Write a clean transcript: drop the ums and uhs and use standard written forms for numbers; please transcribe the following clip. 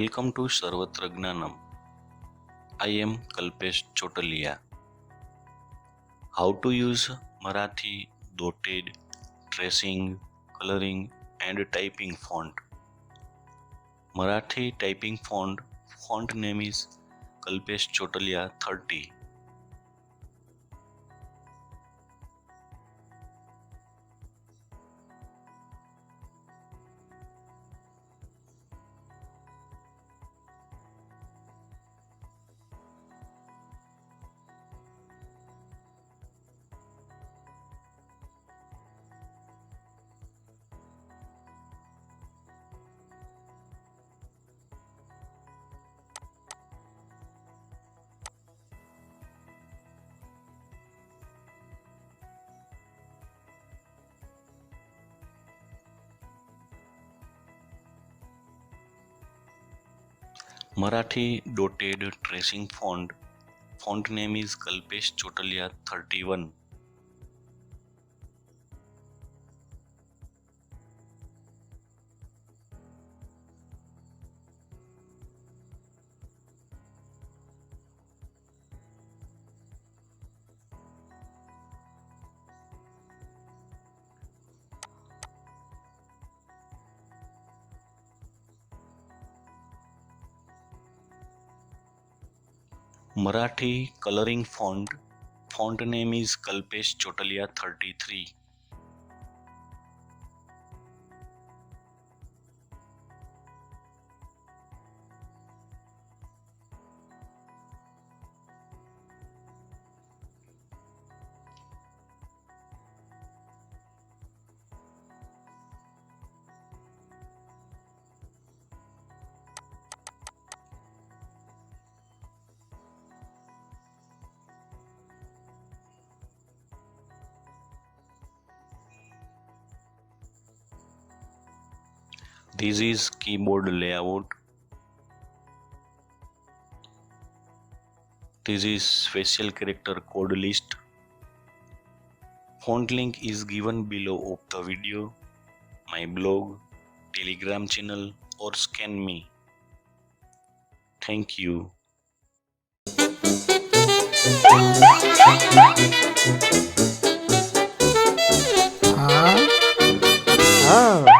Welcome to Sarvatra Gnanam. I am Kalpesh Chotalia. How to use Marathi dotted, tracing, coloring and typing font. Marathi typing font name is Kalpesh Chotalia 30. Marathi dotted tracing font name is Kalpesh Chotalia 31. Marathi coloring font name is Kalpesh Chotalia 33. This is keyboard layout. This is special character code list. Font link is given below of the video, my blog, Telegram channel or scan me. Thank you. Ah.